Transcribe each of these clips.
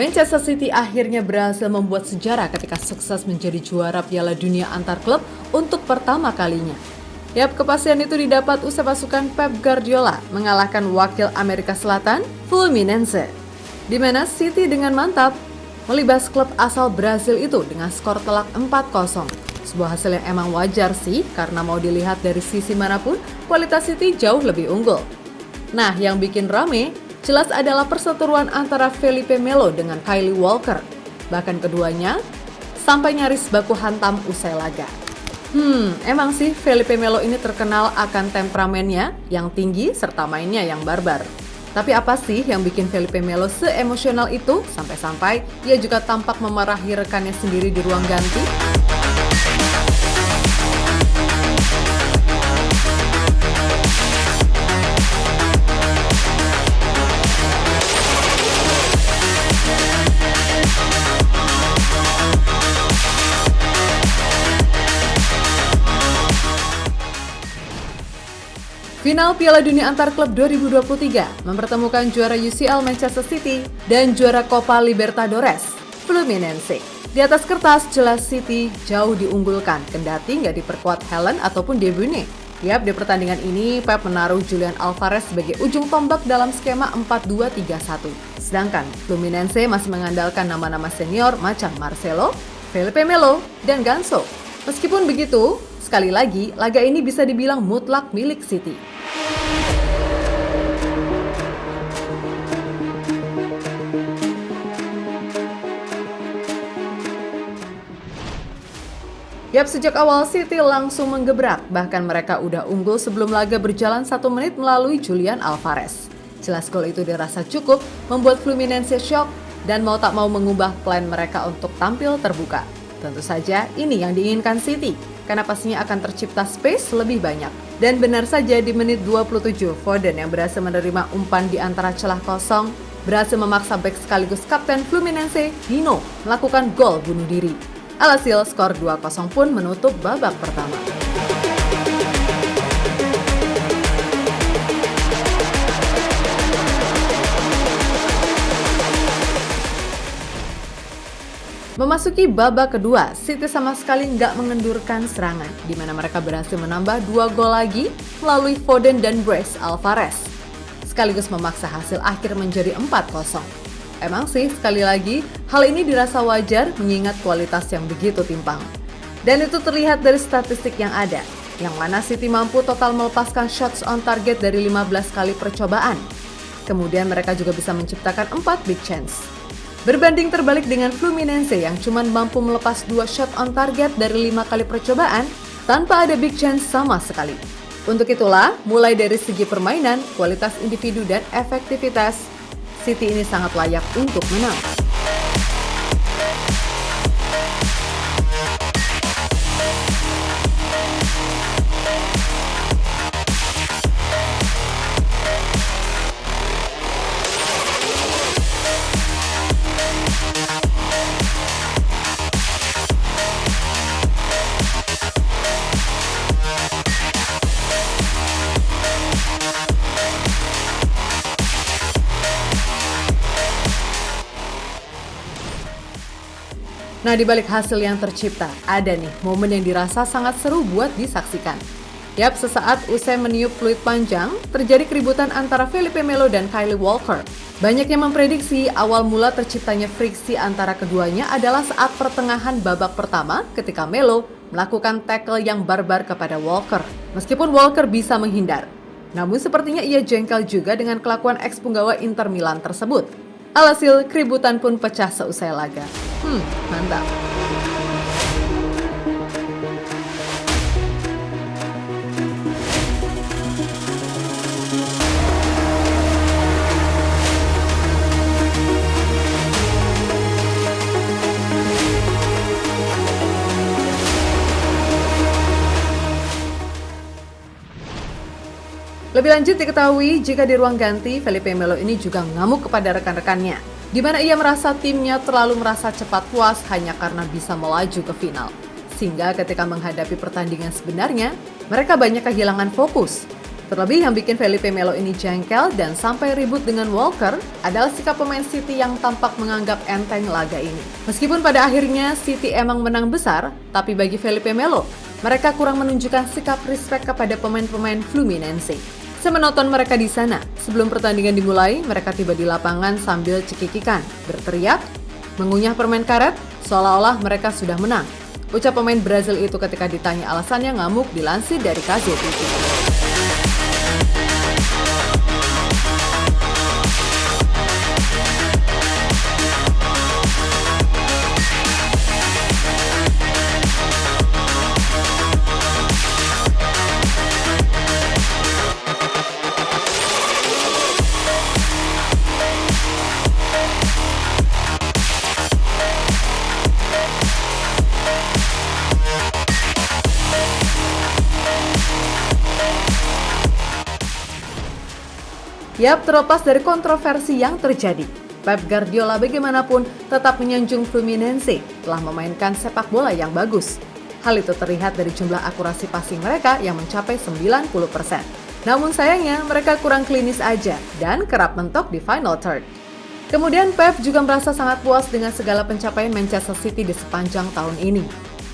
Manchester City akhirnya berhasil membuat sejarah ketika sukses menjadi juara Piala Dunia antar klub untuk pertama kalinya. Yap, kepastian itu didapat usai pasukan Pep Guardiola mengalahkan wakil Amerika Selatan, Fluminense, di mana City dengan mantap melibas klub asal Brasil itu dengan skor telak 4-0. Sebuah hasil yang emang wajar sih, karena mau dilihat dari sisi manapun, kualitas City jauh lebih unggul. Nah, yang bikin rame jelas adalah perseteruan antara Felipe Melo dengan Kyle Walker. Bahkan keduanya sampai nyaris baku hantam usai laga. Emang sih Felipe Melo ini terkenal akan temperamennya yang tinggi serta mainnya yang barbar. Tapi apa sih yang bikin Felipe Melo se-emosional itu sampai-sampai ia juga tampak memarahi rekannya sendiri di ruang ganti? Final Piala Dunia Antar Klub 2023 mempertemukan juara UCL Manchester City dan juara Copa Libertadores, Fluminense. Di atas kertas, jelas City jauh diunggulkan, kendati nggak diperkuat Haaland ataupun De Bruyne. Yap, di pertandingan ini Pep menaruh Julian Alvarez sebagai ujung tombak dalam skema 4-2-3-1. Sedangkan Fluminense masih mengandalkan nama-nama senior macam Marcelo, Felipe Melo, dan Ganso. Meskipun begitu, sekali lagi, laga ini bisa dibilang mutlak milik City. Yap, sejak awal City langsung menggebrak, bahkan mereka udah unggul sebelum laga berjalan 1 menit melalui Julian Alvarez. Jelas gol itu dirasa cukup membuat Fluminense shock dan mau tak mau mengubah plan mereka untuk tampil terbuka. Tentu saja ini yang diinginkan City, karena pastinya akan tercipta space lebih banyak. Dan benar saja di menit 27, Foden yang berhasil menerima umpan di antara celah kosong, berhasil memaksa bek sekaligus kapten Fluminense, Dino, melakukan gol bunuh diri. Alhasil skor 2-0 pun menutup babak pertama. Memasuki babak kedua, City sama sekali nggak mengendurkan serangan, di mana mereka berhasil menambah 2 gol lagi melalui Foden dan Bryce Alvarez, sekaligus memaksa hasil akhir menjadi 4-0. Emang sih, sekali lagi, hal ini dirasa wajar mengingat kualitas yang begitu timpang. Dan itu terlihat dari statistik yang ada, yang mana City mampu total melepaskan shots on target dari 15 kali percobaan. Kemudian mereka juga bisa menciptakan 4 big chance. Berbanding terbalik dengan Fluminense yang cuma mampu melepas 2 shot on target dari 5 kali percobaan tanpa ada big chance sama sekali. Untuk itulah, mulai dari segi permainan, kualitas individu dan efektivitas, City ini sangat layak untuk menang. Nah, di balik hasil yang tercipta, ada nih momen yang dirasa sangat seru buat disaksikan. Yap, sesaat usai meniup fluid panjang, terjadi keributan antara Felipe Melo dan Kyle Walker. Banyak yang memprediksi awal mula terciptanya friksi antara keduanya adalah saat pertengahan babak pertama ketika Melo melakukan tackle yang barbar kepada Walker. Meskipun Walker bisa menghindar, namun sepertinya ia jengkel juga dengan kelakuan ex-punggawa Inter Milan tersebut. Alhasil, keributan pun pecah seusai laga. Mantap. Lebih lanjut diketahui jika di ruang ganti, Felipe Melo ini juga ngamuk kepada rekan-rekannya, di mana ia merasa timnya terlalu merasa cepat puas hanya karena bisa melaju ke final. Sehingga ketika menghadapi pertandingan sebenarnya, mereka banyak kehilangan fokus. Terlebih yang bikin Felipe Melo ini jengkel dan sampai ribut dengan Walker adalah sikap pemain City yang tampak menganggap enteng laga ini. Meskipun pada akhirnya City emang menang besar, tapi bagi Felipe Melo, mereka kurang menunjukkan sikap respect kepada pemain-pemain Fluminense. Saya menonton mereka di sana. Sebelum pertandingan dimulai, mereka tiba di lapangan sambil cekikikan, berteriak, mengunyah permen karet, seolah-olah mereka sudah menang. Ucap pemain Brazil itu ketika ditanya alasannya ngamuk dilansir dari KZTV. Yap, terlepas dari kontroversi yang terjadi, Pep Guardiola bagaimanapun tetap menyanjung Fluminense telah memainkan sepak bola yang bagus. Hal itu terlihat dari jumlah akurasi passing mereka yang mencapai 90%. Namun sayangnya mereka kurang klinis aja dan kerap mentok di final third. Kemudian Pep juga merasa sangat puas dengan segala pencapaian Manchester City di sepanjang tahun ini.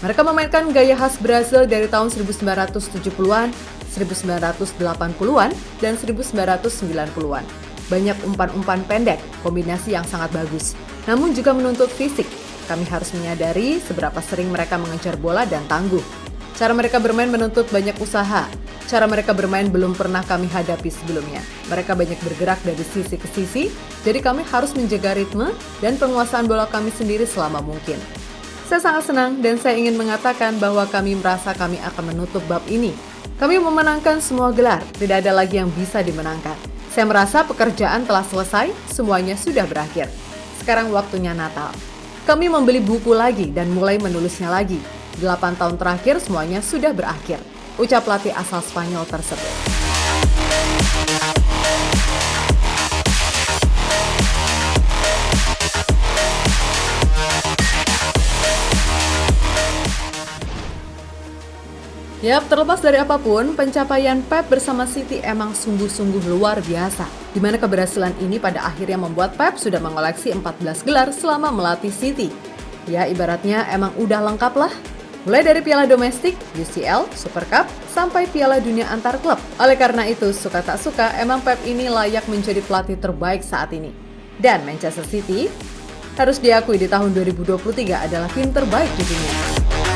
Mereka memainkan gaya khas Brazil dari tahun 1970-an, 1980-an, dan 1990-an. Banyak umpan-umpan pendek, kombinasi yang sangat bagus. Namun juga menuntut fisik. Kami harus menyadari seberapa sering mereka mengejar bola dan tangguh. Cara mereka bermain menuntut banyak usaha. Cara mereka bermain belum pernah kami hadapi sebelumnya. Mereka banyak bergerak dari sisi ke sisi, jadi kami harus menjaga ritme dan penguasaan bola kami sendiri selama mungkin. Saya sangat senang dan saya ingin mengatakan bahwa kami merasa kami akan menutup bab ini. Kami memenangkan semua gelar, tidak ada lagi yang bisa dimenangkan. Saya merasa pekerjaan telah selesai, semuanya sudah berakhir. Sekarang waktunya Natal. Kami membeli buku lagi dan mulai menulisnya lagi. 8 tahun terakhir semuanya sudah berakhir. Ucap pelatih asal Spanyol tersebut. Yap, terlepas dari apapun, pencapaian Pep bersama City emang sungguh-sungguh luar biasa. Di mana keberhasilan ini pada akhirnya membuat Pep sudah mengoleksi 14 gelar selama melatih City. Ya, ibaratnya emang udah lengkap lah. Mulai dari piala domestik, UCL, Super Cup, sampai piala dunia antar klub. Oleh karena itu, suka tak suka, emang Pep ini layak menjadi pelatih terbaik saat ini. Dan Manchester City harus diakui di tahun 2023 adalah tim terbaik di dunia.